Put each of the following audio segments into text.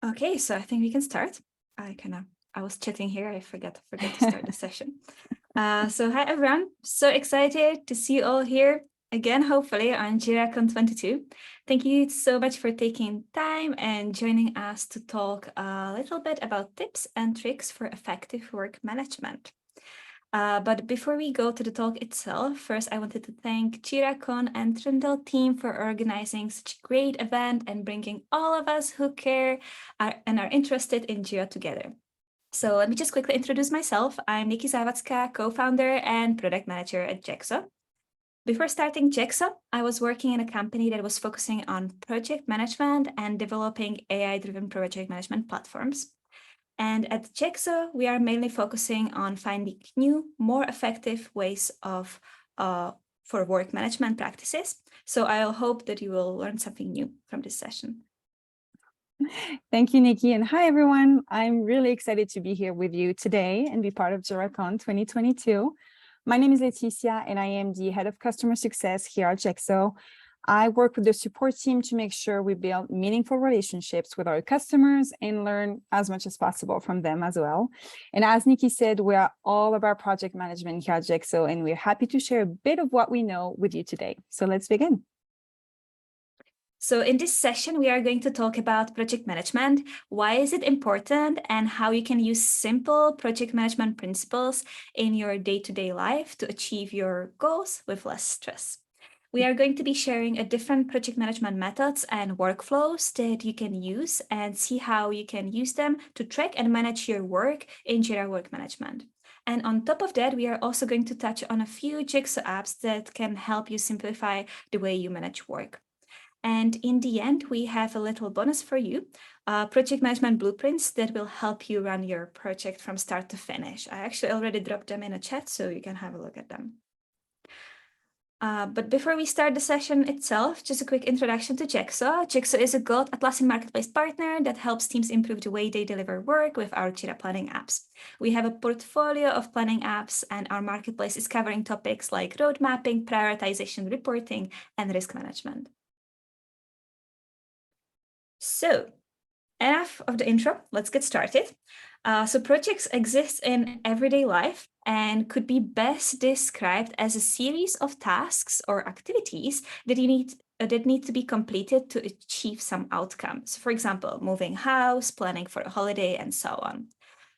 Okay, so I think we can start. I was chatting here. I forgot to start the session. So hi everyone. So excited to see you all here again, hopefully on JiraCon 22. Thank you so much for taking time and joining us to talk a little bit about tips and tricks for effective work management. But before we go to the talk itself, first I wanted to thank JiraCon and Trundle team for organizing such a great event and bringing all of us who care and are interested in Jira together. So let me just quickly introduce myself. I'm Nikki Zavadska, co-founder and product manager at Jexo. Before starting Jexo, I was working in a company that was focusing on project management and developing AI-driven project management platforms. And at Jexo, we are mainly focusing on finding new, more effective ways of for work management practices. So I hope that you will learn something new from this session. Thank you, Nikki. And hi, everyone. I'm really excited to be here with you today and be part of JiraCon 2022. My name is Laetitia, and I am the head of customer success here at Jexo. I work with the support team to make sure we build meaningful relationships with our customers and learn as much as possible from them as well. And as Nikki said, we are all about project management here at Jexo, and we're happy to share a bit of what we know with you today. So let's begin. So in this session, we are going to talk about project management, why is it important, and how you can use simple project management principles in your day-to-day life to achieve your goals with less stress. We are going to be sharing different project management methods and workflows that you can use and see how you can use them to track and manage your work in Jira Work Management. And on top of that, we are also going to touch on a few Jexo apps that can help you simplify the way you manage work. And in the end, we have a little bonus for you, project management blueprints that will help you run your project from start to finish. I actually already dropped them in a chat, so you can have a look at them. But before we start the session itself, just a quick introduction to Jexo. Jexo is a Gold Atlassian Marketplace partner that helps teams improve the way they deliver work with our Jira planning apps. We have a portfolio of planning apps, and our marketplace is covering topics like road mapping, prioritization, reporting, and risk management. So enough of the intro, let's get started. So projects exist in everyday life and could be best described as a series of tasks or activities that need to be completed to achieve some outcomes. For example, moving house, planning for a holiday, and so on.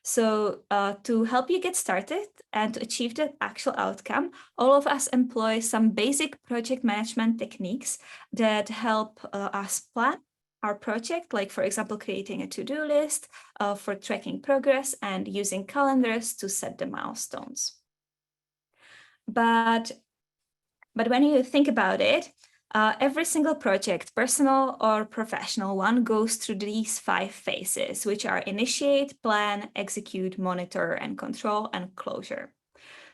So to help you get started and to achieve the actual outcome, all of us employ some basic project management techniques that help us plan our project, like for example, creating a to-do list for tracking progress and using calendars to set the milestones. But when you think about it, every single project, personal or professional one, goes through these 5 phases, which are initiate, plan, execute, monitor, and control, and closure.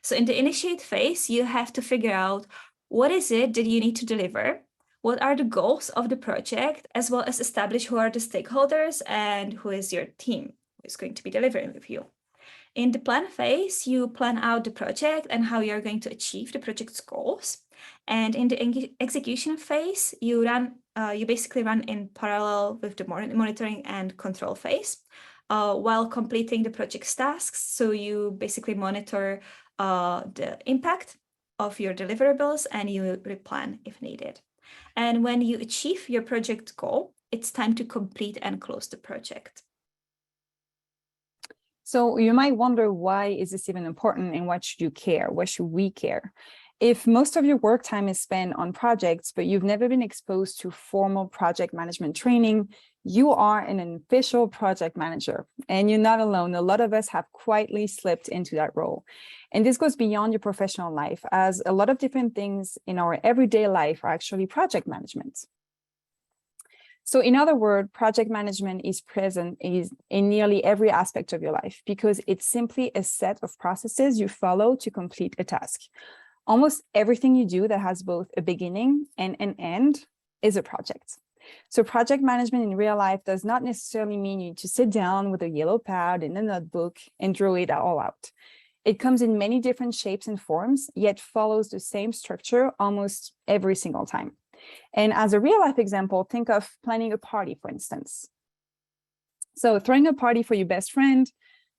So in the initiate phase, you have to figure out what is it that you need to deliver, what are the goals of the project, as well as establish who are the stakeholders and who is your team who is going to be delivering with you. In the plan phase, you plan out the project and how you're going to achieve the project's goals. And in the execution phase, you basically run in parallel with the monitoring and control phase while completing the project's tasks. So you basically monitor the impact of your deliverables and you replan if needed. And when you achieve your project goal, it's time to complete and close the project. So you might wonder, why is this even important and what should you care? What should we care? If most of your work time is spent on projects, but you've never been exposed to formal project management training, you are an official project manager, and you're not alone. A lot of us have quietly slipped into that role. And this goes beyond your professional life, as a lot of different things in our everyday life are actually project management. So in other words, project management is present in nearly every aspect of your life, because it's simply a set of processes you follow to complete a task. Almost everything you do that has both a beginning and an end is a project. So project management in real life does not necessarily mean you need to sit down with a yellow pad and a notebook and draw it all out. It comes in many different shapes and forms, yet follows the same structure almost every single time. And as a real life example, think of planning a party, for instance. So throwing a party for your best friend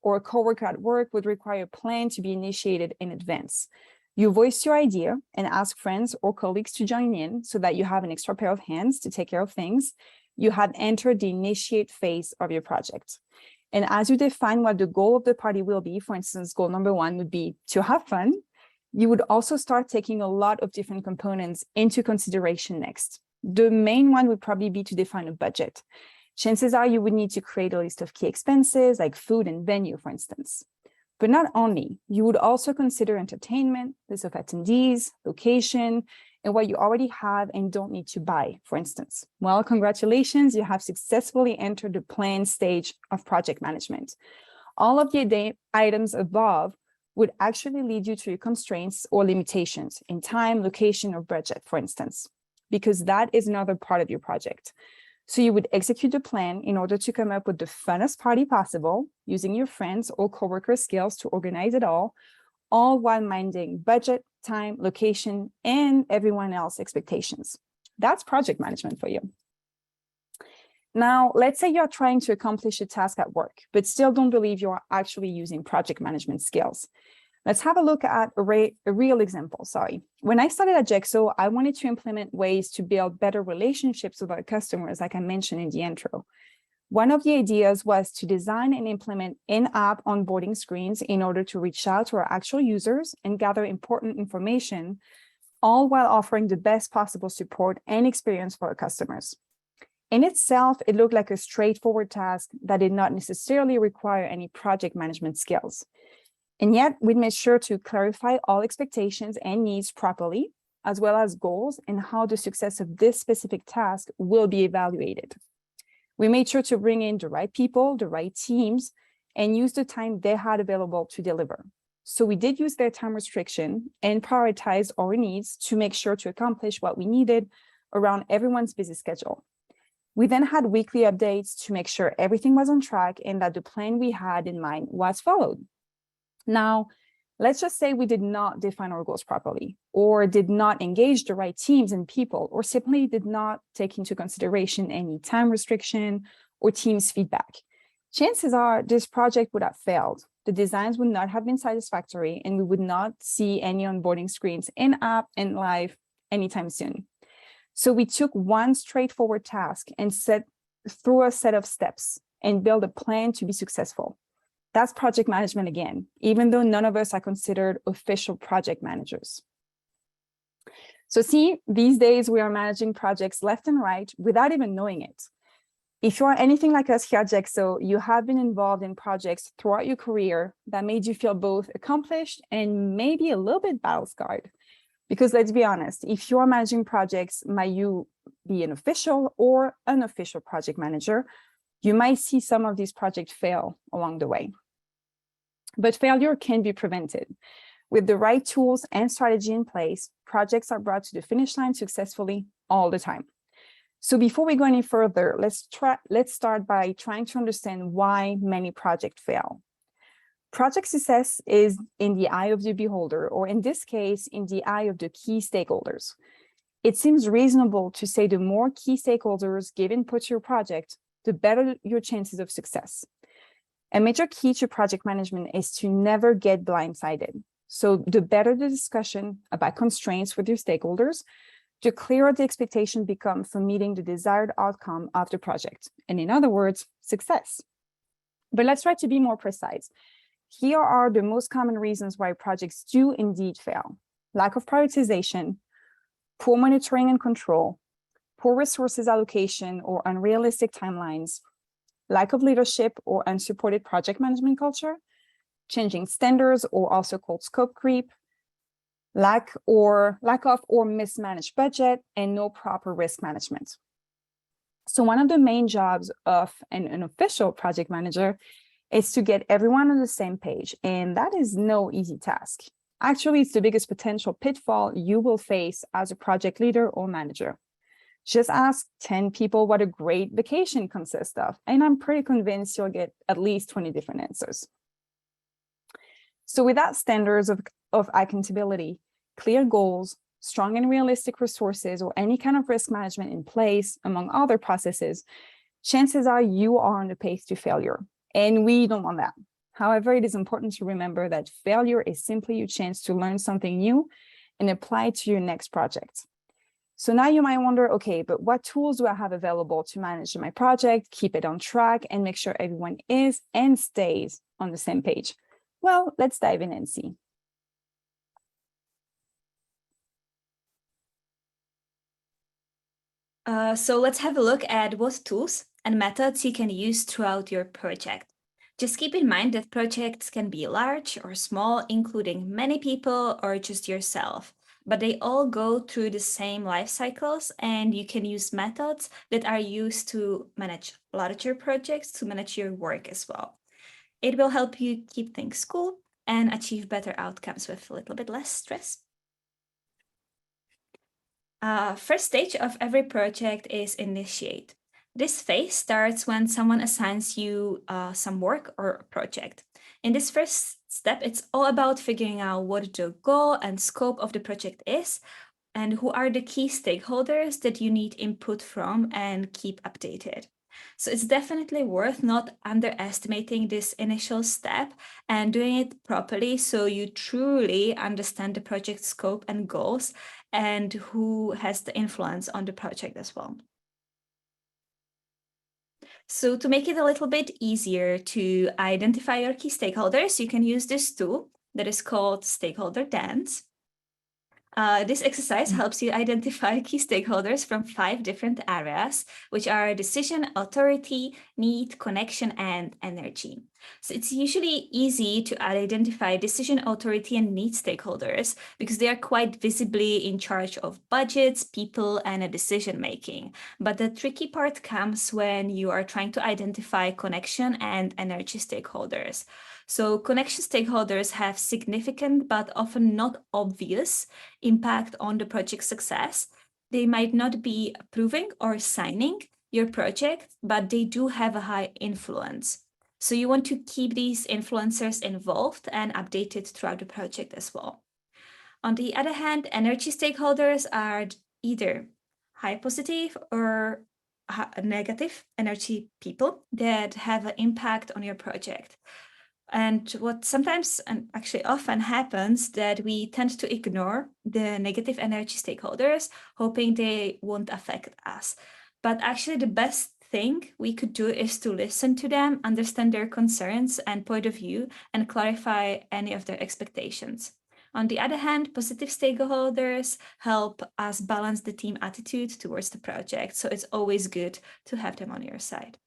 or a coworker at work would require a plan to be initiated in advance. You voice your idea and ask friends or colleagues to join in so that you have an extra pair of hands to take care of things. You have entered the initiate phase of your project. And as you define what the goal of the party will be, for instance, goal number 1 would be to have fun, you would also start taking a lot of different components into consideration next. The main one would probably be to define a budget. Chances are you would need to create a list of key expenses like food and venue, for instance. But not only, you would also consider entertainment, list of attendees, location, and what you already have and don't need to buy, for instance. Well, congratulations, you have successfully entered the plan stage of project management. All of the items above would actually lead you to your constraints or limitations in time, location, or budget, for instance, because that is another part of your project. So you would execute the plan in order to come up with the funnest party possible, using your friends or coworker skills to organize it all while minding budget, time, location, and everyone else's expectations. That's project management for you. Now, let's say you're trying to accomplish a task at work, but still don't believe you're actually using project management skills. Let's have a look at a real example, When I started at Jexo, I wanted to implement ways to build better relationships with our customers, like I mentioned in the intro. One of the ideas was to design and implement in-app onboarding screens in order to reach out to our actual users and gather important information, all while offering the best possible support and experience for our customers. In itself, it looked like a straightforward task that did not necessarily require any project management skills. And yet, we made sure to clarify all expectations and needs properly, as well as goals and how the success of this specific task will be evaluated. We made sure to bring in the right people, the right teams, and use the time they had available to deliver. So we did use their time restriction and prioritize our needs to make sure to accomplish what we needed around everyone's busy schedule. We then had weekly updates to make sure everything was on track and that the plan we had in mind was followed. Now, let's just say we did not define our goals properly, or did not engage the right teams and people, or simply did not take into consideration any time restriction or team's feedback. Chances are this project would have failed. The designs would not have been satisfactory, and we would not see any onboarding screens in-app and live anytime soon. So we took one straightforward task and set through a set of steps and built a plan to be successful. That's project management again, even though none of us are considered official project managers. So see, these days we are managing projects left and right without even knowing it. If you are anything like us here at Jexo, you have been involved in projects throughout your career that made you feel both accomplished and maybe a little bit battle-scarred. Because let's be honest, if you are managing projects, might you be an official or unofficial project manager, you might see some of these projects fail along the way. But failure can be prevented. With the right tools and strategy in place, projects are brought to the finish line successfully all the time. So before we go any further, let's start by trying to understand why many projects fail. Project success is in the eye of the beholder, or in this case, in the eye of the key stakeholders. It seems reasonable to say the more key stakeholders give input to your project, the better your chances of success. A major key to project management is to never get blindsided. So the better the discussion about constraints with your stakeholders, the clearer the expectation becomes for meeting the desired outcome of the project. And in other words, success. But let's try to be more precise. Here are the most common reasons why projects do indeed fail: lack of prioritization, poor monitoring and control, poor resources allocation or unrealistic timelines, lack of leadership or unsupported project management culture, changing standards or also called scope creep, lack of or mismanaged budget, and no proper risk management. So one of the main jobs of an official project manager is to get everyone on the same page, and that is no easy task. Actually, it's the biggest potential pitfall you will face as a project leader or manager. Just ask 10 people what a great vacation consists of, and I'm pretty convinced you'll get at least 20 different answers. So without standards of accountability, clear goals, strong and realistic resources, or any kind of risk management in place, among other processes, chances are you are on the path to failure, and we don't want that. However, it is important to remember that failure is simply your chance to learn something new and apply it to your next project. So now you might wonder, okay, but what tools do I have available to manage my project, keep it on track, and make sure everyone is and stays on the same page? Well, let's dive in and see. So let's have a look at what tools and methods you can use throughout your project. Just keep in mind that projects can be large or small, including many people or just yourself, but they all go through the same life cycles, and you can use methods that are used to manage larger projects, to manage your work as well. It will help you keep things cool and achieve better outcomes with a little bit less stress. First stage of every project is initiate. This phase starts when someone assigns you some work or a project. In this first step, it's all about figuring out what the goal and scope of the project is, and who are the key stakeholders that you need input from and keep updated. So it's definitely worth not underestimating this initial step and doing it properly so you truly understand the project scope and goals and who has the influence on the project as well. So to make it a little bit easier to identify your key stakeholders, you can use this tool that is called Stakeholder Dance. This exercise helps you identify key stakeholders from 5 different areas, which are decision, authority, need, connection, and energy. So it's usually easy to identify decision, authority, and need stakeholders because they are quite visibly in charge of budgets, people, and decision making. But the tricky part comes when you are trying to identify connection and energy stakeholders. So connection stakeholders have significant but often not obvious impact on the project success. They might not be approving or signing your project, but they do have a high influence. So you want to keep these influencers involved and updated throughout the project as well. On the other hand, energy stakeholders are either high positive or negative energy people that have an impact on your project. And what sometimes and actually often happens that we tend to ignore the negative energy stakeholders, hoping they won't affect us. But actually the best thing we could do is to listen to them, understand their concerns and point of view, and clarify any of their expectations. On the other hand, positive stakeholders help us balance the team attitude towards the project. So it's always good to have them on your side.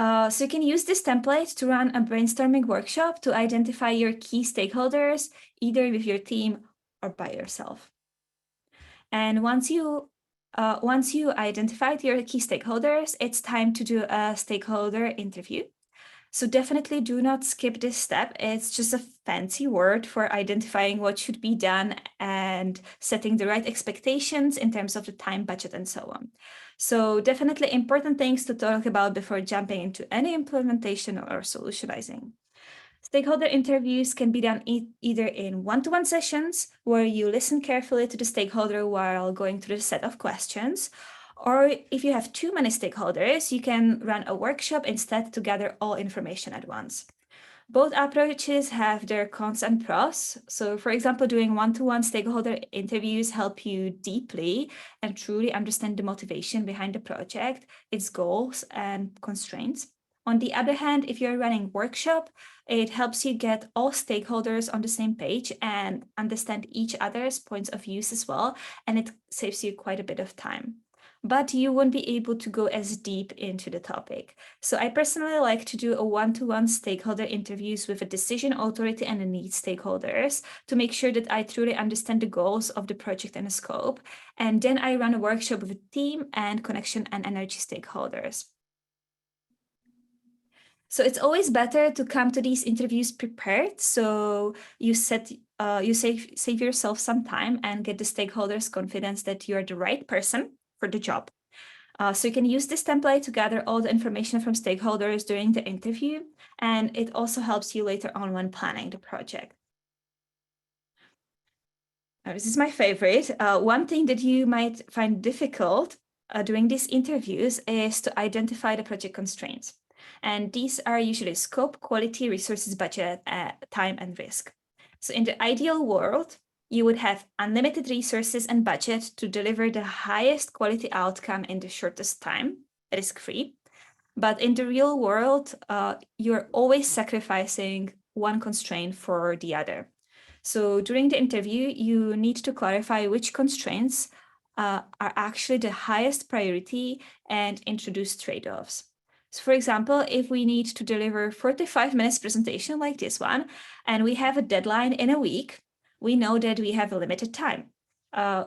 So you can use this template to run a brainstorming workshop to identify your key stakeholders, either with your team or by yourself. And once you identified your key stakeholders, it's time to do a stakeholder interview. So definitely do not skip this step. It's just a fancy word for identifying what should be done and setting the right expectations in terms of the time, budget, and so on. So definitely important things to talk about before jumping into any implementation or solutionizing. Stakeholder interviews can be done either in one-to-one sessions, where you listen carefully to the stakeholder while going through the set of questions, or if you have too many stakeholders, you can run a workshop instead to gather all information at once. Both approaches have their cons and pros. So for example, doing one-to-one stakeholder interviews help you deeply and truly understand the motivation behind the project, its goals and constraints. On the other hand, if you're running workshop, it helps you get all stakeholders on the same page and understand each other's points of views as well, and it saves you quite a bit of time. But you won't be able to go as deep into the topic. So I personally like to do a one-to-one stakeholder interviews with a decision authority and a need stakeholders to make sure that I truly understand the goals of the project and the scope. And then I run a workshop with a team and connection and energy stakeholders. So it's always better to come to these interviews prepared. So you save yourself some time and get the stakeholders' confidence that you're the right person for the job. So you can use this template to gather all the information from stakeholders during the interview, and it also helps you later on when planning the project. Now, this is my favorite. One thing that you might find difficult during these interviews is to identify the project constraints. And these are usually scope, quality, resources, budget, time, and risk. So in the ideal world, you would have unlimited resources and budget to deliver the highest quality outcome in the shortest time, risk-free. But in the real world, you're always sacrificing one constraint for the other. So during the interview, you need to clarify which constraints are actually the highest priority and introduce trade-offs. So for example, if we need to deliver 45 minutes presentation like this one, and we have a deadline in a week, we know that we have a limited time.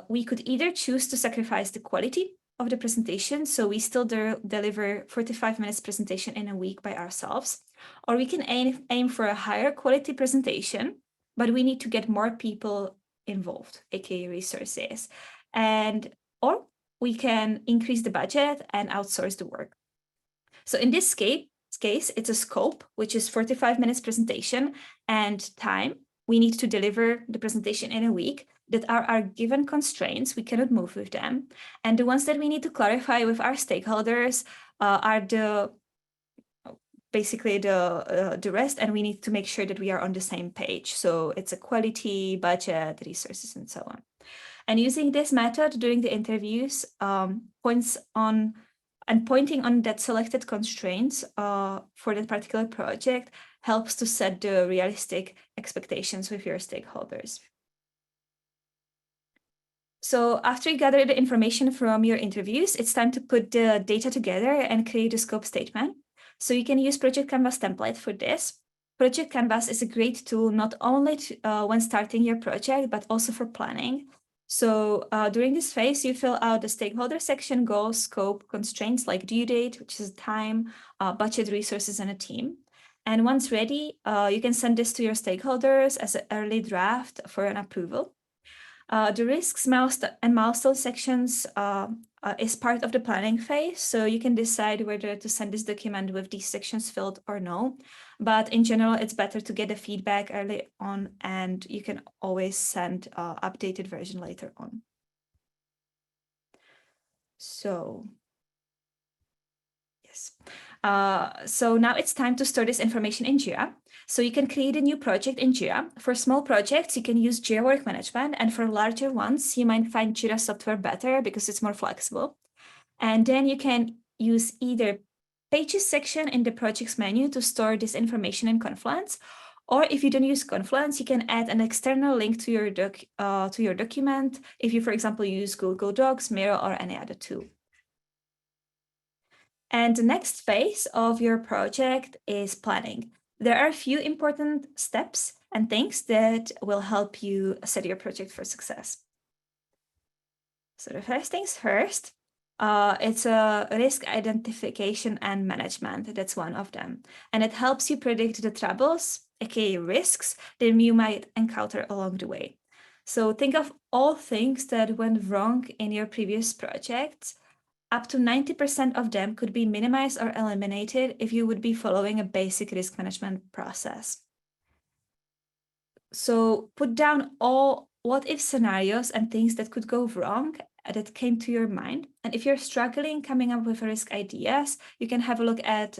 We could either choose to sacrifice the quality of the presentation, so we still deliver 45 minutes presentation in a week by ourselves, or we can aim for a higher quality presentation, but we need to get more people involved, aka resources, or we can increase the budget and outsource the work. So in this case, it's a scope, which is 45 minutes presentation, and time. We need to deliver the presentation in a week. That are our given constraints. We cannot move with them. And the ones that we need to clarify with our stakeholders are basically the rest, and we need to make sure that we are on the same page. So it's a quality, budget, resources, and so on. And using this method during the interviews pointing on that selected constraints for that particular project helps to set the realistic expectations with your stakeholders. So after you gather the information from your interviews, it's time to put the data together and create a scope statement. So you can use Project Canvas template for this. Project Canvas is a great tool not only when starting your project, but also for planning. So during this phase, you fill out the stakeholder section, goals, scope, constraints like due date, which is time, budget, resources, and a team. And once ready, you can send this to your stakeholders as an early draft for an approval. The risks and milestone sections is part of the planning phase, so you can decide whether to send this document with these sections filled or no. But in general, it's better to get the feedback early on, and you can always send an updated version later on. So yes. So now it's time to store this information in Jira. So you can create a new project in Jira. For small projects, you can use Jira Work Management, and for larger ones, you might find Jira software better because it's more flexible. And then you can use either Pages section in the projects menu to store this information in Confluence, or if you don't use Confluence, you can add an external link to your document if you, for example, use Google Docs, Miro, or any other tool. And the next phase of your project is planning. There are a few important steps and things that will help you set your project for success. So the first things first, it's a risk identification and management. That's one of them. And it helps you predict the troubles, aka risks, that you might encounter along the way. So think of all things that went wrong in your previous projects. Up to 90% of them could be minimized or eliminated if you would be following a basic risk management process. So put down all what-if scenarios and things that could go wrong that came to your mind. And if you're struggling coming up with risk ideas, you can have a look at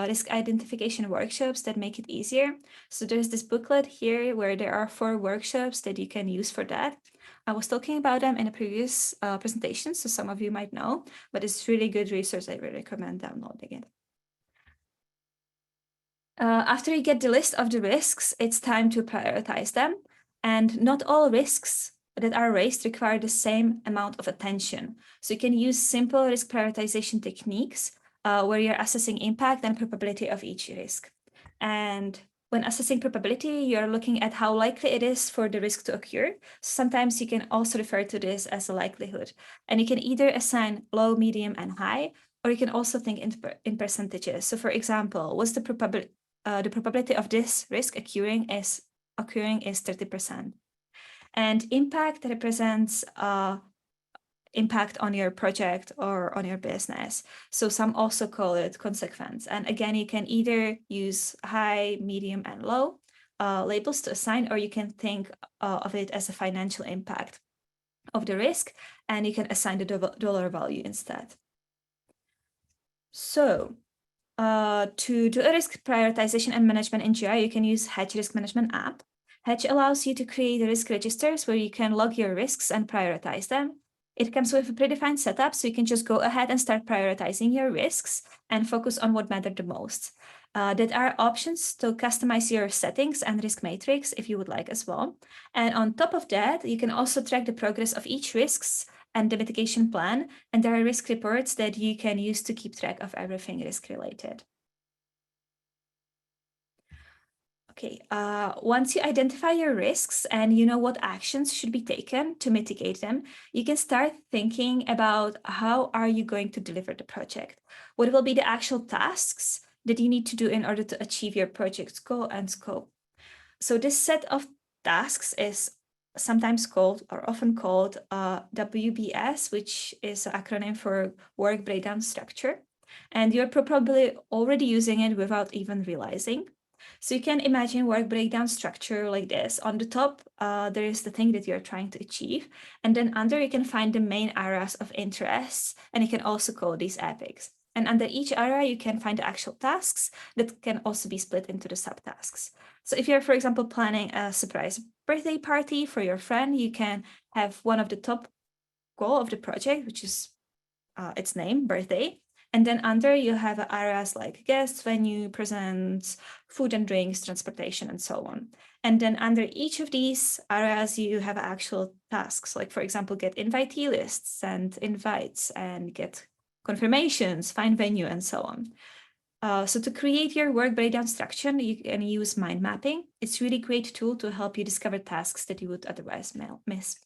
risk identification workshops that make it easier. So there's this booklet here where there are 4 workshops that you can use for that. I was talking about them in a previous presentation, so some of you might know, but it's really good resource. I really recommend downloading it. After you get the list of the risks, it's time to prioritize them. And not all risks that are raised require the same amount of attention. So you can use simple risk prioritization techniques where you're assessing impact and probability of each risk. And when assessing probability, you're looking at how likely it is for the risk to occur. Sometimes you can also refer to this as a likelihood. And you can either assign low, medium, and high, or you can also think in percentages. So for example, what's the probability of this risk occurring is 30%. And impact represents impact on your project or on your business. So some also call it consequence. And again, you can either use high, medium, and low labels to assign, or you can think of it as a financial impact of the risk, and you can assign the dollar value instead. So to do a risk prioritization and management in Jira, you can use Hedge Risk Management app. Hedge allows you to create risk registers where you can log your risks and prioritize them. It comes with a predefined setup, so you can just go ahead and start prioritizing your risks and focus on what matter the most. There are options to customize your settings and risk matrix if you would like as well. And on top of that, you can also track the progress of each risks and the mitigation plan. And there are risk reports that you can use to keep track of everything risk related. Okay, once you identify your risks and you know what actions should be taken to mitigate them, you can start thinking about how are you going to deliver the project? What will be the actual tasks that you need to do in order to achieve your project's goal and scope? So this set of tasks is sometimes called or often called WBS, which is an acronym for Work Breakdown Structure. And you're probably already using it without even realizing. So you can imagine work breakdown structure like this. On the top, there is the thing that you're trying to achieve. And then under, you can find the main areas of interest. And you can also call these epics. And under each area, you can find the actual tasks that can also be split into the subtasks. So if you're, for example, planning a surprise birthday party for your friend, you can have one of the top goal of the project, which is its name, birthday. And then under you have areas like guests, venue, presents, food and drinks, transportation, and so on. And then under each of these areas, you have actual tasks, like, for example, get invitee lists, send invites, and get confirmations, find venue, and so on. So to create your work breakdown structure, you can use mind mapping. It's a really great tool to help you discover tasks that you would otherwise miss.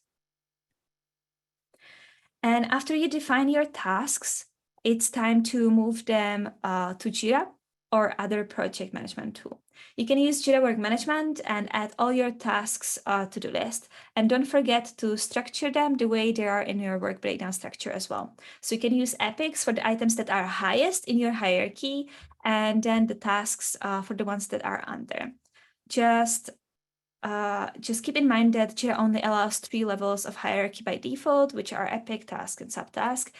And after you define your tasks, it's time to move them to Jira or other project management tool. You can use Jira Work Management and add all your tasks to the list. And don't forget to structure them the way they are in your work breakdown structure as well. So you can use epics for the items that are highest in your hierarchy, and then the tasks for the ones that are under. Just keep in mind that Jira only allows 3 levels of hierarchy by default, which are epic, task, and subtask.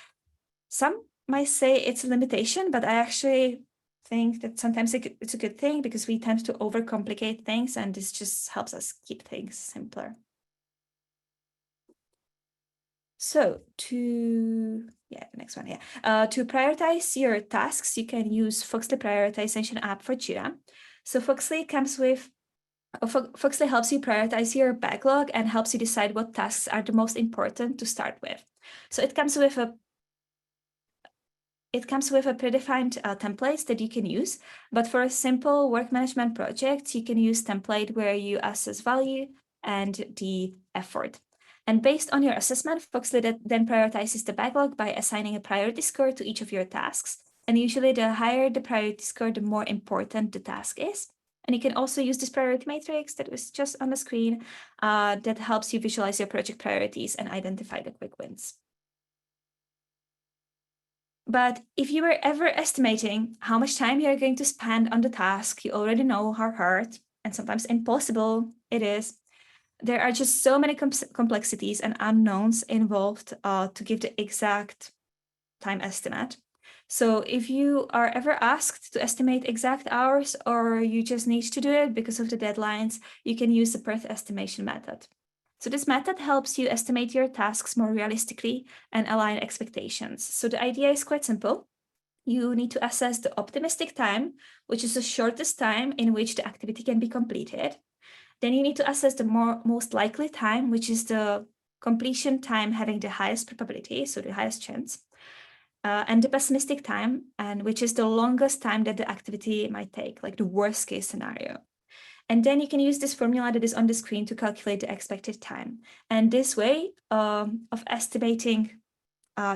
Some might say it's a limitation, but I actually think that sometimes it's a good thing because we tend to overcomplicate things, and this just helps us keep things simpler. So the next one, to prioritize your tasks, you can use Foxley prioritization app for Jira. So Foxley helps you prioritize your backlog and helps you decide what tasks are the most important to start with. So it comes with a predefined templates that you can use, but for a simple work management project, you can use template where you assess value and the effort. And based on your assessment, Foxley then prioritizes the backlog by assigning a priority score to each of your tasks. And usually the higher the priority score, the more important the task is. And you can also use this priority matrix that was just on the screen that helps you visualize your project priorities and identify the quick wins. But if you were ever estimating how much time you're going to spend on the task, you already know how hard and sometimes impossible it is. There are just so many complexities and unknowns involved to give the exact time estimate. So if you are ever asked to estimate exact hours, or you just need to do it because of the deadlines, you can use the PERT estimation method. So this method helps you estimate your tasks more realistically and align expectations. So the idea is quite simple. You need to assess the optimistic time, which is the shortest time in which the activity can be completed. Then you need to assess the most likely time, which is the completion time having the highest probability, so the highest chance. And the pessimistic time, and which is the longest time that the activity might take, like the worst case scenario. And then you can use this formula that is on the screen to calculate the expected time. And this way of estimating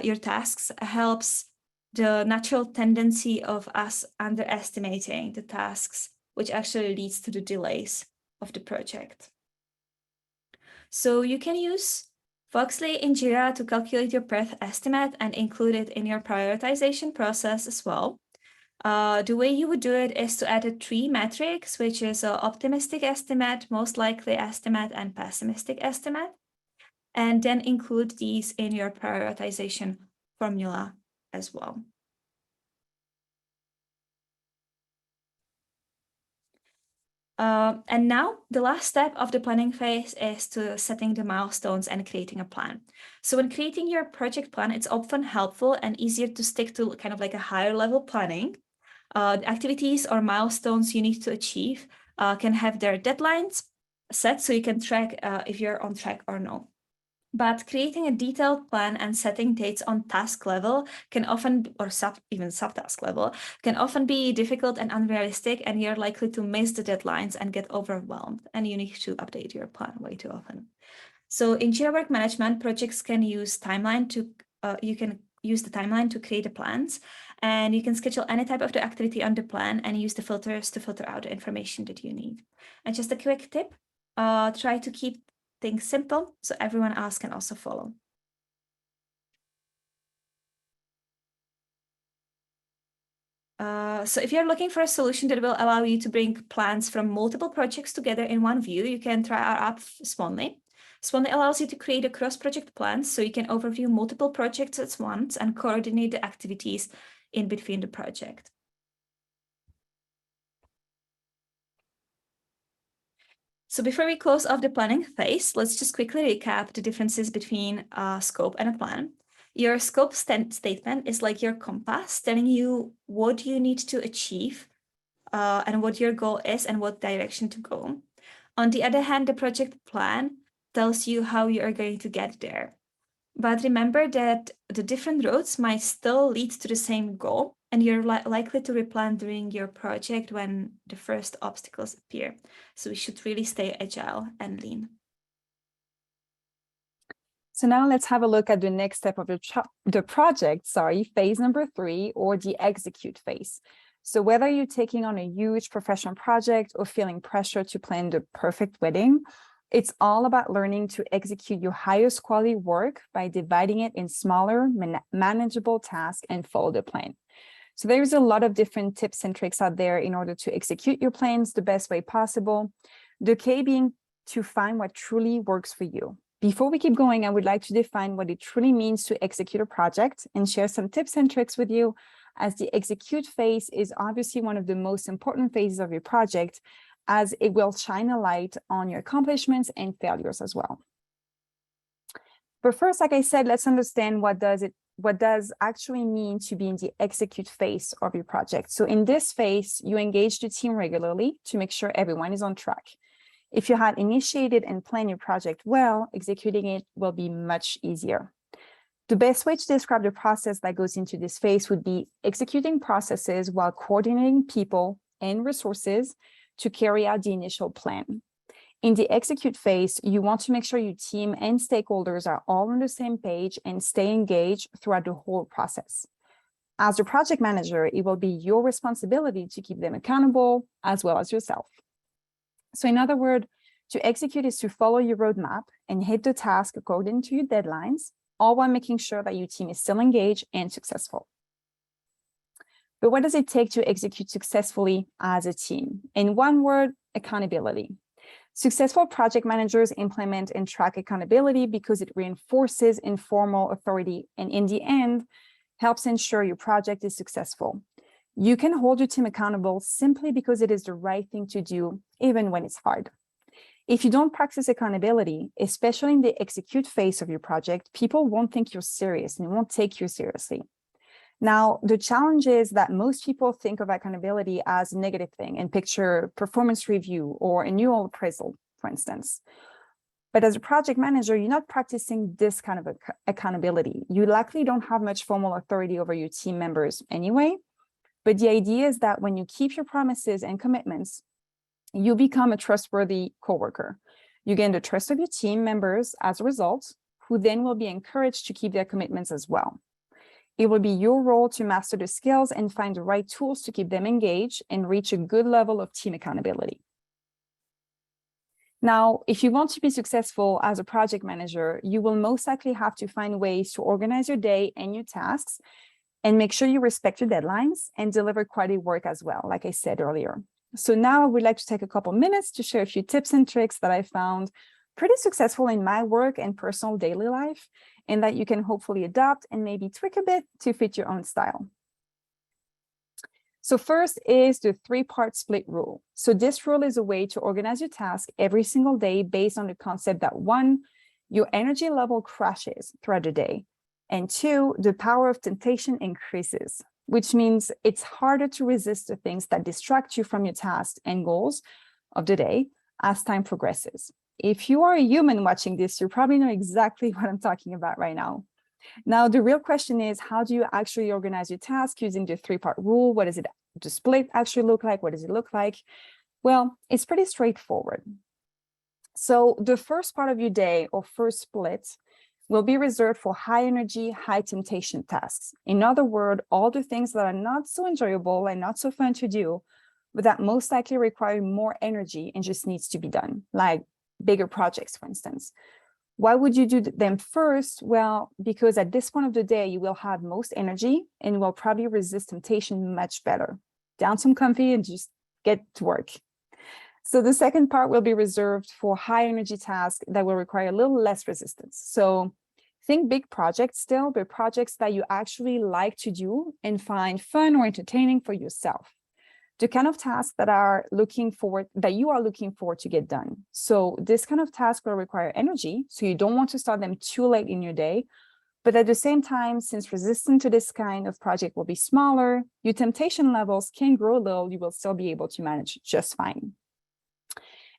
your tasks helps the natural tendency of us underestimating the tasks, which actually leads to the delays of the project. So you can use Foxley in Jira to calculate your PERT estimate and include it in your prioritization process as well. The way you would do it is to add 3 metrics, which is an optimistic estimate, most likely estimate, and pessimistic estimate. and then include these in your prioritization formula as well. And now the last step of the planning phase is to setting the milestones and creating a plan. So when creating your project plan, it's often helpful and easier to stick to kind of like a higher level planning. The activities or milestones you need to achieve can have their deadlines set so you can track if you're on track or no. But creating a detailed plan and setting dates on task level can often, or even subtask level, can often be difficult and unrealistic, and you're likely to miss the deadlines and get overwhelmed, and you need to update your plan way too often. So in Jira Work Management, projects can use timeline to, you can use the timeline to create the plans, and you can schedule any type of the activity on the plan and use the filters to filter out the information that you need. And just a quick tip, try to keep things simple so everyone else can also follow. So if you're looking for a solution that will allow you to bring plans from multiple projects together in one view, you can try our app Swanly. Swanly allows you to create a cross-project plan so you can overview multiple projects at once and coordinate the activities in between the project. So before we close off the planning phase, let's just quickly recap the differences between a scope and a plan. Your scope statement is like your compass, telling you what you need to achieve and what your goal is and what direction to go. On the other hand, the project plan tells you how you are going to get there. But remember that the different roads might still lead to the same goal, and you're likely to replan during your project when the first obstacles appear. So we should really stay agile and lean. So now let's have a look at the next step of the project, phase number 3, or the execute phase. So whether you're taking on a huge professional project or feeling pressure to plan the perfect wedding, it's all about learning to execute your highest quality work by dividing it in smaller, manageable tasks and follow the plan. So there's a lot of different tips and tricks out there in order to execute your plans the best way possible. The key being to find what truly works for you. Before we keep going, I would like to define what it truly means to execute a project and share some tips and tricks with you, as the execute phase is obviously one of the most important phases of your project, as it will shine a light on your accomplishments and failures as well. But first, like I said, let's understand what does actually mean to be in the execute phase of your project. So in this phase, you engage the team regularly to make sure everyone is on track. If you had initiated and planned your project well, executing it will be much easier. The best way to describe the process that goes into this phase would be executing processes while coordinating people and resources to carry out the initial plan. In the execute phase, you want to make sure your team and stakeholders are all on the same page and stay engaged throughout the whole process. As the project manager, it will be your responsibility to keep them accountable as well as yourself. So in other words, to execute is to follow your roadmap and hit the task according to your deadlines, all while making sure that your team is still engaged and successful. But what does it take to execute successfully as a team? In one word, accountability. Successful project managers implement and track accountability because it reinforces informal authority and in the end, helps ensure your project is successful. You can hold your team accountable simply because it is the right thing to do, even when it's hard. If you don't practice accountability, especially in the execute phase of your project, people won't think you're serious and won't take you seriously. Now, the challenge is that most people think of accountability as a negative thing and picture performance review or annual appraisal, for instance. But as a project manager, you're not practicing this kind of accountability. You likely don't have much formal authority over your team members anyway. But the idea is that when you keep your promises and commitments, you become a trustworthy coworker. You gain the trust of your team members as a result, who then will be encouraged to keep their commitments as well. It will be your role to master the skills and find the right tools to keep them engaged and reach a good level of team accountability. Now, if you want to be successful as a project manager, you will most likely have to find ways to organize your day and your tasks and make sure you respect your deadlines and deliver quality work as well, like I said earlier. So now I would like to take a couple minutes to share a few tips and tricks that I found pretty successful in my work and personal daily life, and that you can hopefully adopt and maybe tweak a bit to fit your own style. So first is the 3-part split rule. So this rule is a way to organize your task every single day based on the concept that 1, your energy level crashes throughout the day, and 2, the power of temptation increases, which means it's harder to resist the things that distract you from your tasks and goals of the day as time progresses. If you are a human watching this, you probably know exactly what I'm talking about right now. Now, the real question is, how do you actually organize your task using the 3-part rule? What does the split actually look like? What does it look like? Well, it's pretty straightforward. So the first part of your day, or first split, will be reserved for high energy, high temptation tasks. In other words, all the things that are not so enjoyable and not so fun to do, but that most likely require more energy and just needs to be done, like bigger projects, for instance. Why would you do them first? Well, because at this point of the day, you will have most energy and will probably resist temptation much better. Down some comfy and just get to work. So the second part will be reserved for high energy tasks that will require a little less resistance. So think big projects still, but projects that you actually like to do and find fun or entertaining for yourself. The kind of tasks that you are looking forward to get done. So this kind of task will require energy, so you don't want to start them too late in your day. But at the same time, since resistance to this kind of project will be smaller, your temptation levels can grow low, you will still be able to manage just fine.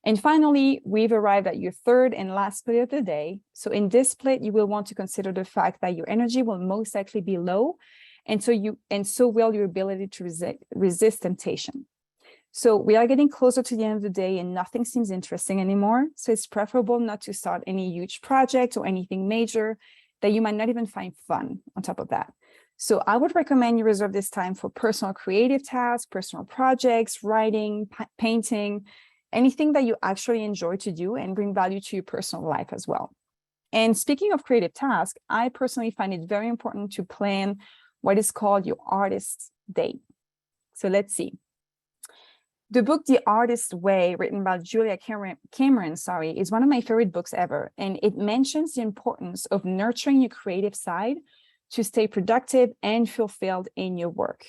And finally, we've arrived at your third and last split of the day. So in this split, you will want to consider the fact that your energy will most likely be low, and so will your ability to resist temptation. So we are getting closer to the end of the day and nothing seems interesting anymore. So it's preferable not to start any huge project or anything major that you might not even find fun on top of that. So I would recommend you reserve this time for personal creative tasks, personal projects, writing, painting, anything that you actually enjoy to do and bring value to your personal life as well. And speaking of creative tasks, I personally find it very important to plan what is called your artist's date. So let's see. The book, The Artist's Way, written by Julia Cameron, is one of my favorite books ever. And it mentions the importance of nurturing your creative side to stay productive and fulfilled in your work.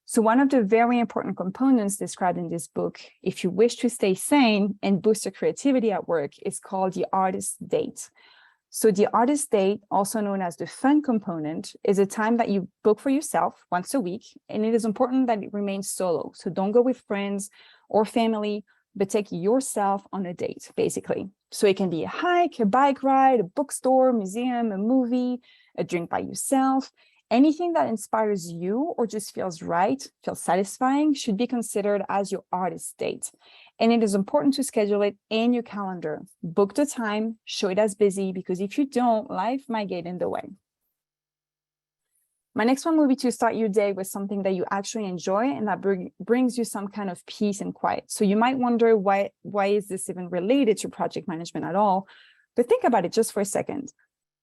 So one of the very important components described in this book, if you wish to stay sane and boost your creativity at work, is called the artist's date. So the artist date, also known as the fun component, is a time that you book for yourself once a week, and it is important that it remains solo. So don't go with friends or family, but take yourself on a date, basically. So it can be a hike, a bike ride, a bookstore, museum, a movie, a drink by yourself. Anything that inspires you or just feels right, feels satisfying, should be considered as your artist date. And it is important to schedule it in your calendar. Book the time, show it as busy, because if you don't, life might get in the way. My next one will be to start your day with something that you actually enjoy and that brings you some kind of peace and quiet. So you might wonder, why is this even related to project management at all? But think about it just for a second.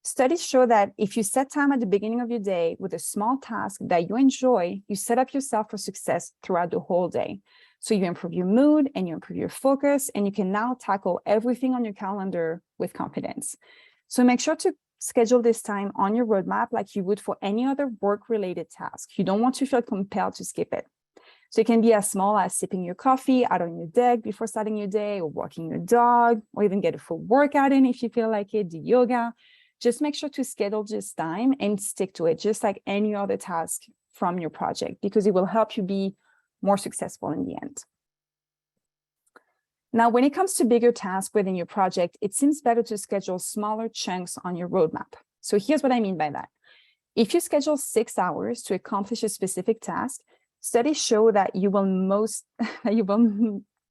Studies show that if you set time at the beginning of your day with a small task that you enjoy, you set up yourself for success throughout the whole day. So you improve your mood and you improve your focus, and you can now tackle everything on your calendar with confidence. So make sure to schedule this time on your roadmap like you would for any other work-related task. You don't want to feel compelled to skip it. So it can be as small as sipping your coffee out on your deck before starting your day, or walking your dog, or even get a full workout in if you feel like it, do yoga. Just make sure to schedule this time and stick to it, just like any other task from your project, because it will help you be more successful in the end. Now, when it comes to bigger tasks within your project, it seems better to schedule smaller chunks on your roadmap. So here's what I mean by that. If you schedule 6 hours to accomplish a specific task, studies show that you will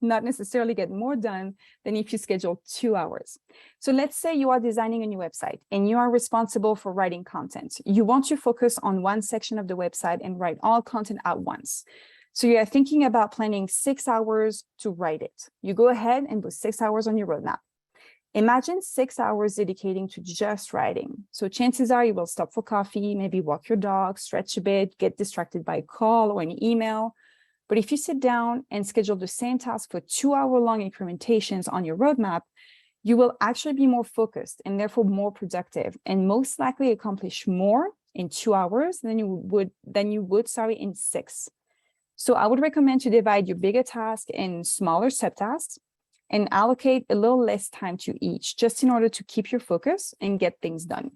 not necessarily get more done than if you schedule 2 hours. So let's say you are designing a new website and you are responsible for writing content. You want to focus on one section of the website and write all content at once. So you are thinking about planning 6 hours to write it. You go ahead and put 6 hours on your roadmap. Imagine 6 hours dedicating to just writing. So chances are you will stop for coffee, maybe walk your dog, stretch a bit, get distracted by a call or an email. But if you sit down and schedule the same task for 2-hour-long incrementations on your roadmap, you will actually be more focused and therefore more productive, and most likely accomplish more in 2 hours than you would in 6. So I would recommend to divide your bigger task in smaller subtasks and allocate a little less time to each, just in order to keep your focus and get things done.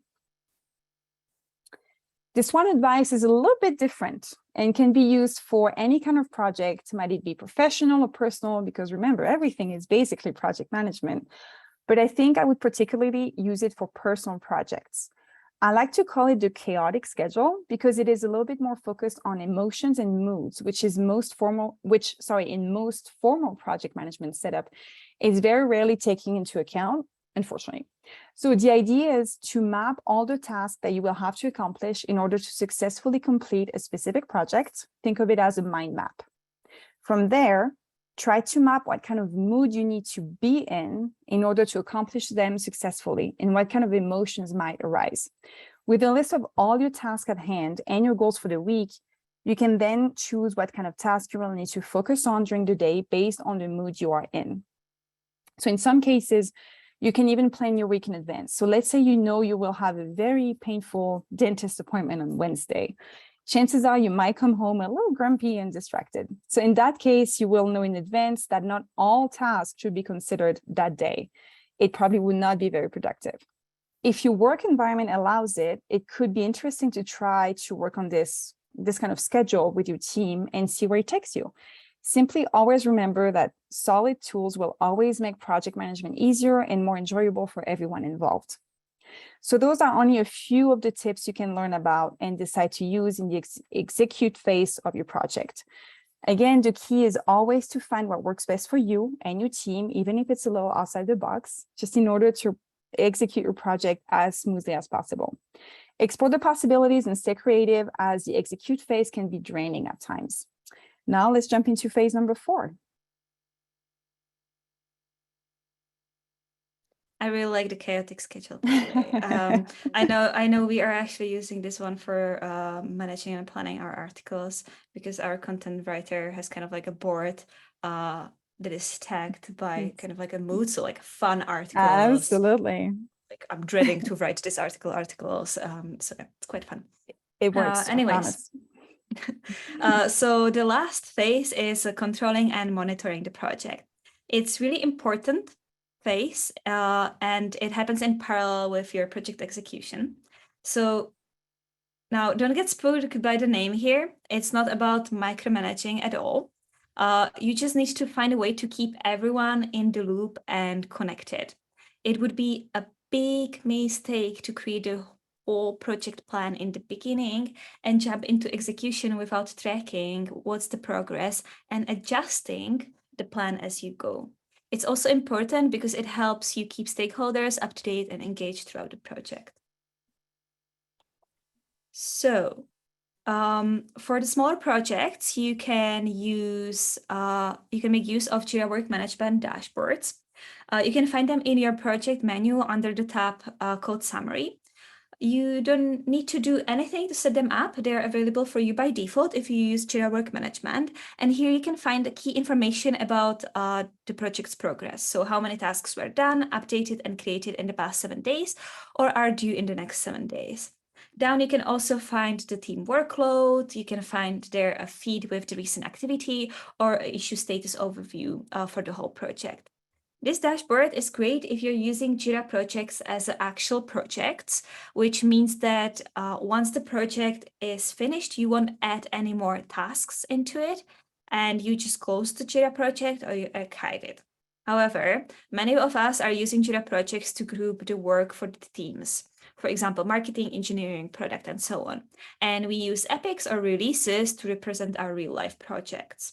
This one advice is a little bit different and can be used for any kind of project, might it be professional or personal, because remember, everything is basically project management. But I think I would particularly use it for personal projects. I like to call it the chaotic schedule because it is a little bit more focused on emotions and moods, which in most formal project management setup is very rarely taking into account, unfortunately. So the idea is to map all the tasks that you will have to accomplish in order to successfully complete a specific project. Think of it as a mind map. From there, try to map what kind of mood you need to be in order to accomplish them successfully and what kind of emotions might arise. With a list of all your tasks at hand and your goals for the week, you can then choose what kind of tasks you will need to focus on during the day based on the mood you are in. So in some cases, you can even plan your week in advance. So let's say you know you will have a very painful dentist appointment on Wednesday. Chances are you might come home a little grumpy and distracted. So in that case, you will know in advance that not all tasks should be considered that day. It probably would not be very productive. If your work environment allows it, it could be interesting to try to work on this kind of schedule with your team and see where it takes you. Simply always remember that solid tools will always make project management easier and more enjoyable for everyone involved. So those are only a few of the tips you can learn about and decide to use in the execute phase of your project. Again, the key is always to find what works best for you and your team, even if it's a little outside the box, just in order to execute your project as smoothly as possible. Explore the possibilities and stay creative, as the execute phase can be draining at times. Now let's jump into phase number 4. I really like the chaotic schedule. I know we are actually using this one for managing and planning our articles, because our content writer has kind of like a board that is tagged by kind of like a mood, so like fun articles. Absolutely. Like I'm dreading to write this articles. So it's quite fun. It works. Anyways. So the last phase is controlling and monitoring the project. It's really important phase, and it happens in parallel with your project execution. So now don't get spooked by the name here. It's not about micromanaging at all. You just need to find a way to keep everyone in the loop and connected. It would be a big mistake to create a whole project plan in the beginning and jump into execution without tracking what's the progress and adjusting the plan as you go. It's also important because it helps you keep stakeholders up to date and engaged throughout the project. So for the smaller projects, you can make use of Jira Work Management dashboards. You can find them in your project menu under the tab called Summary. You don't need to do anything to set them up. They're available for you by default if you use Jira Work Management. And here you can find the key information about the project's progress. So how many tasks were done, updated, and created in the past 7 days, or are due in the next 7 days. Down, you can also find the team workload. You can find there a feed with the recent activity or issue status overview for the whole project. This dashboard is great if you're using Jira projects as actual projects, which means that once the project is finished, you won't add any more tasks into it, and you just close the Jira project or you archive it. However, many of us are using Jira projects to group the work for the teams. For example, marketing, engineering, product, and so on. And we use epics or releases to represent our real-life projects.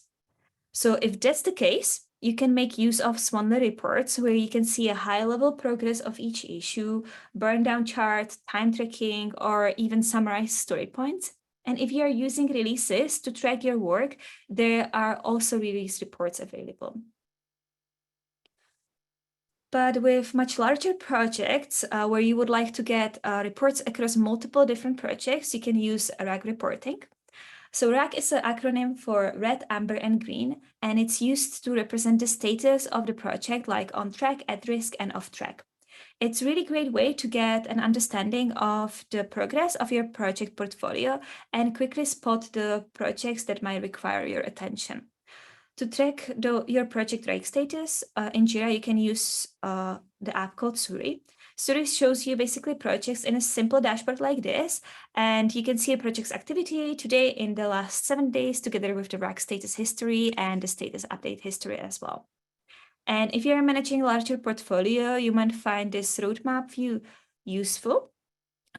So if that's the case, you can make use of Swanler reports where you can see a high-level progress of each issue, burn down chart, time tracking, or even summarize story points. And if you are using releases to track your work, there are also release reports available. But with much larger projects where you would like to get reports across multiple different projects, you can use RAG reporting. So RAC is an acronym for Red, Amber, and Green, and it's used to represent the status of the project, like on track, at risk, and off track. It's a really great way to get an understanding of the progress of your project portfolio and quickly spot the projects that might require your attention. To track your project RAC status, in Jira, you can use the app called Suri. Suri shows you basically projects in a simple dashboard like this, and you can see a project's activity today in the last 7 days, together with the RAC status history and the status update history as well. And if you're managing a larger portfolio, you might find this roadmap view useful,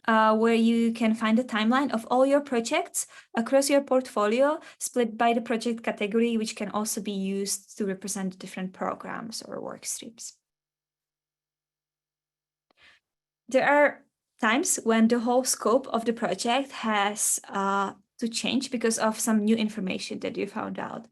where you can find a timeline of all your projects across your portfolio, split by the project category, which can also be used to represent different programs or work streams. There are times when the whole scope of the project has to change because of some new information that you found out.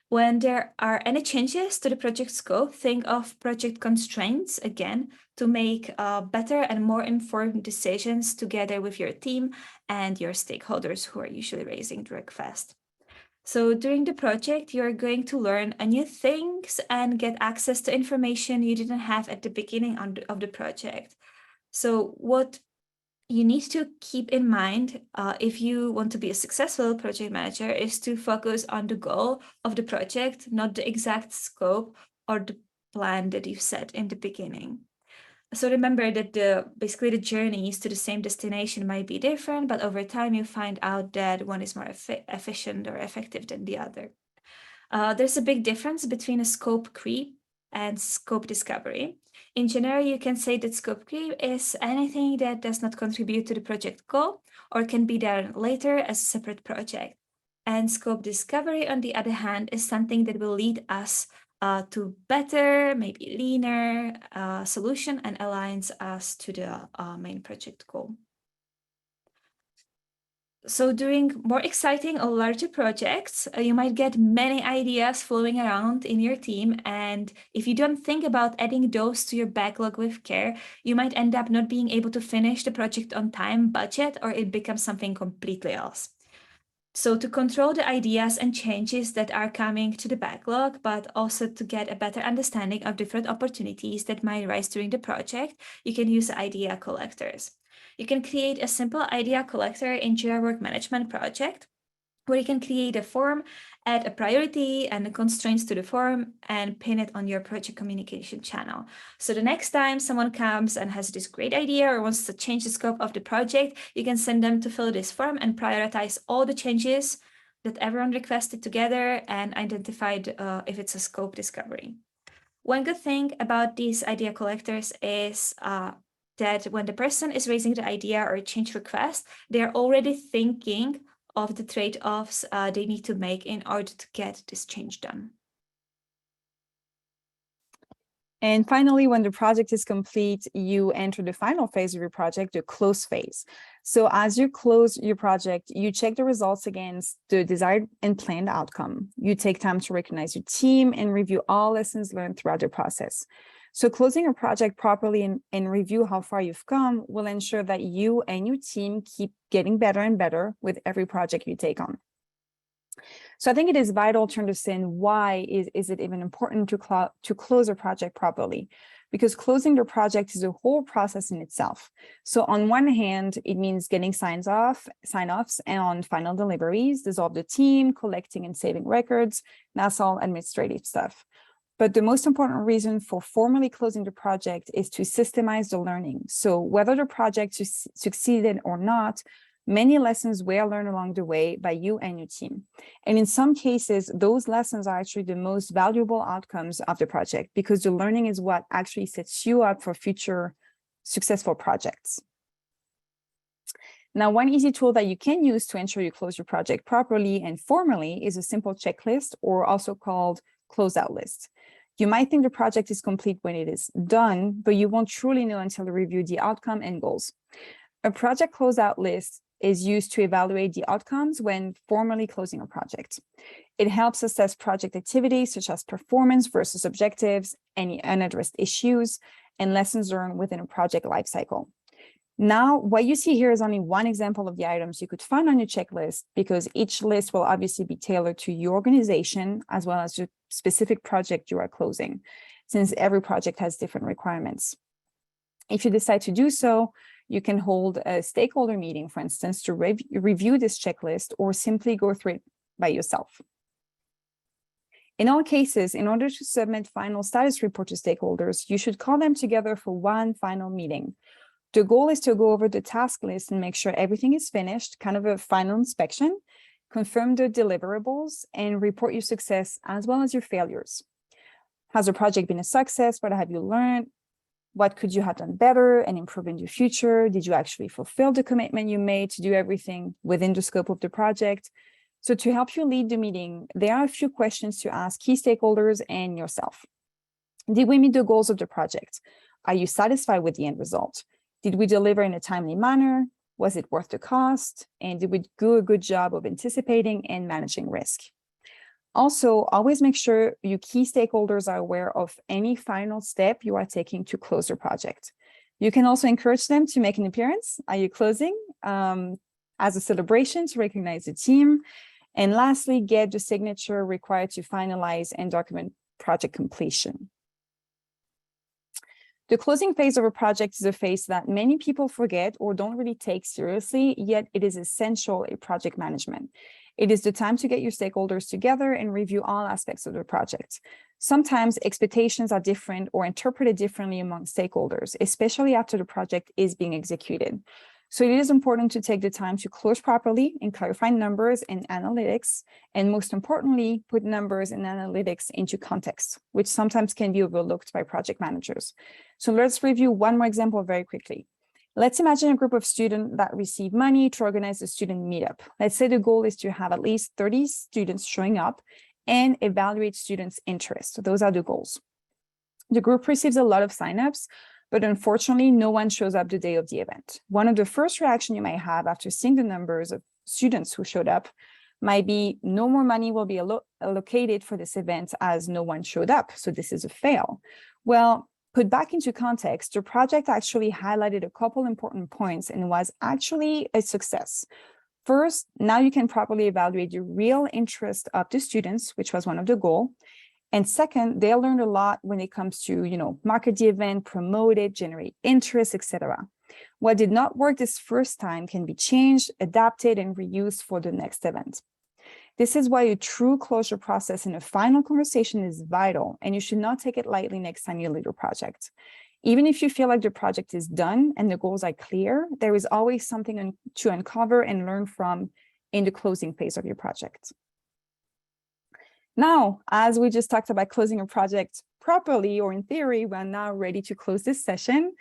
When there are any changes to the project scope, think of project constraints again to make better and more informed decisions together with your team and your stakeholders who are usually raising the request. So during the project, you're going to learn new things and get access to information you didn't have at the beginning of the project. So what you need to keep in mind if you want to be a successful project manager is to focus on the goal of the project, not the exact scope or the plan that you set in the beginning. So remember that basically the journeys to the same destination might be different, but over time you find out that one is more efficient or effective than the other. There's a big difference between a scope creep and scope discovery. In general, you can say that scope creep is anything that does not contribute to the project goal or can be done later as a separate project. And scope discovery, on the other hand, is something that will lead us to better, maybe leaner solution and aligns us to the main project goal. So during more exciting or larger projects, you might get many ideas flowing around in your team. And if you don't think about adding those to your backlog with care, you might end up not being able to finish the project on time, budget, or it becomes something completely else. So to control the ideas and changes that are coming to the backlog, but also to get a better understanding of different opportunities that might arise during the project, you can use idea collectors. You can create a simple idea collector in Jira Work Management project, where you can create a form, add a priority and the constraints to the form, and pin it on your project communication channel. So the next time someone comes and has this great idea or wants to change the scope of the project, you can send them to fill this form and prioritize all the changes that everyone requested together and identify if it's a scope discovery. One good thing about these idea collectors is that when the person is raising the idea or change request, they're already thinking of the trade-offs they need to make in order to get this change done. And finally, when the project is complete, you enter the final phase of your project, the close phase. So as you close your project, you check the results against the desired and planned outcome. You take time to recognize your team and review all lessons learned throughout the process. So closing a project properly and review how far you've come will ensure that you and your team keep getting better and better with every project you take on. So I think it is vital to understand why is it even important to close a project properly, because closing the project is a whole process in itself. So on one hand, it means getting sign-offs and on final deliveries, dissolve the team, collecting and saving records. That's all administrative stuff. But the most important reason for formally closing the project is to systemize the learning. So whether the project succeeded or not, many lessons were learned along the way by you and your team. And in some cases, those lessons are actually the most valuable outcomes of the project, because the learning is what actually sets you up for future successful projects. Now, one easy tool that you can use to ensure you close your project properly and formally is a simple checklist, or also called closeout list. You might think the project is complete when it is done, but you won't truly know until you review the outcome and goals. A project closeout list is used to evaluate the outcomes when formally closing a project. It helps assess project activities such as performance versus objectives, any unaddressed issues, and lessons learned within a project lifecycle. Now, what you see here is only one example of the items you could find on your checklist, because each list will obviously be tailored to your organization as well as the specific project you are closing, since every project has different requirements. If you decide to do so, you can hold a stakeholder meeting, for instance, to review this checklist, or simply go through it by yourself. In all cases, in order to submit final status report to stakeholders, you should call them together for one final meeting. The goal is to go over the task list and make sure everything is finished, kind of a final inspection, confirm the deliverables, and report your success as well as your failures. Has the project been a success? What have you learned? What could you have done better and improve in the future? Did you actually fulfill the commitment you made to do everything within the scope of the project? So to help you lead the meeting, there are a few questions to ask key stakeholders and yourself. Did we meet the goals of the project? Are you satisfied with the end result? Did we deliver in a timely manner? Was it worth the cost? And did we do a good job of anticipating and managing risk? Also, always make sure your key stakeholders are aware of any final step you are taking to close your project. You can also encourage them to make an appearance at your closing as a celebration to recognize the team. And lastly, get the signature required to finalize and document project completion. The closing phase of a project is a phase that many people forget or don't really take seriously, yet it is essential in project management. It is the time to get your stakeholders together and review all aspects of the project. Sometimes expectations are different or interpreted differently among stakeholders, especially after the project is being executed. So it is important to take the time to close properly and clarify numbers and analytics, and most importantly, put numbers and analytics into context, which sometimes can be overlooked by project managers. So let's review one more example very quickly. Let's imagine a group of students that receive money to organize a student meetup. Let's say the goal is to have at least 30 students showing up and evaluate students' interest. Those are the goals. The group receives a lot of signups, but unfortunately, no one shows up the day of the event. One of the first reactions you might have after seeing the numbers of students who showed up might be no more money will be allocated for this event as no one showed up. So this is a fail. Well, put back into context, the project actually highlighted a couple important points and was actually a success. First, now you can properly evaluate the real interest of the students, which was one of the goals. And second, they learned a lot when it comes to, market the event, promote it, generate interest, etc. What did not work this first time can be changed, adapted, and reused for the next event. This is why a true closure process in a final conversation is vital, and you should not take it lightly next time you lead your project. Even if you feel like the project is done and the goals are clear, there is always something to uncover and learn from in the closing phase of your project. Now, as we just talked about closing a project properly, or in theory, we're now ready to close this session.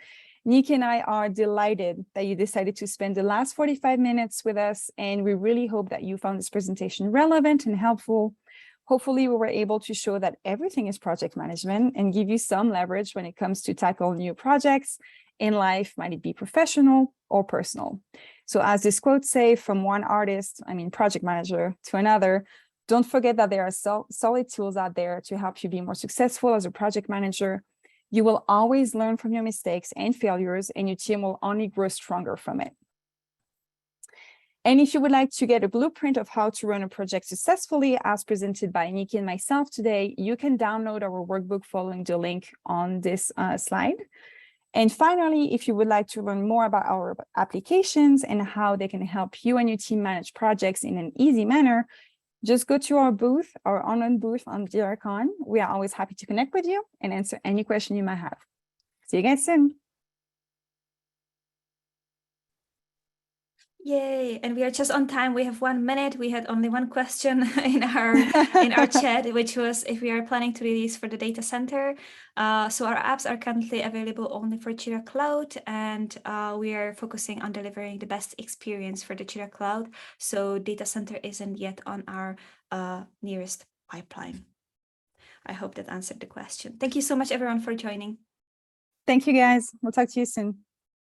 Nikki and I are delighted that you decided to spend the last 45 minutes with us, and we really hope that you found this presentation relevant and helpful. Hopefully, we were able to show that everything is project management and give you some leverage when it comes to tackle new projects in life, might it be professional or personal. So as this quote say, from one project manager to another, don't forget that there are solid tools out there to help you be more successful as a project manager. You will always learn from your mistakes and failures, and your team will only grow stronger from it. And if you would like to get a blueprint of how to run a project successfully, as presented by Nikki and myself today, you can download our workbook following the link on this slide. And finally, if you would like to learn more about our applications and how they can help you and your team manage projects in an easy manner, just go to our booth, our online booth on JiraCon. We are always happy to connect with you and answer any question you might have. See you guys soon. Yay, and we are just on time. We have 1 minute. We had only one question in our chat, which was if we are planning to release for the data center. So our apps are currently available only for Jira Cloud, and we are focusing on delivering the best experience for the Jira Cloud. So data center isn't yet on our nearest pipeline. I hope that answered the question. Thank you so much, everyone, for joining. Thank you, guys. We'll talk to you soon.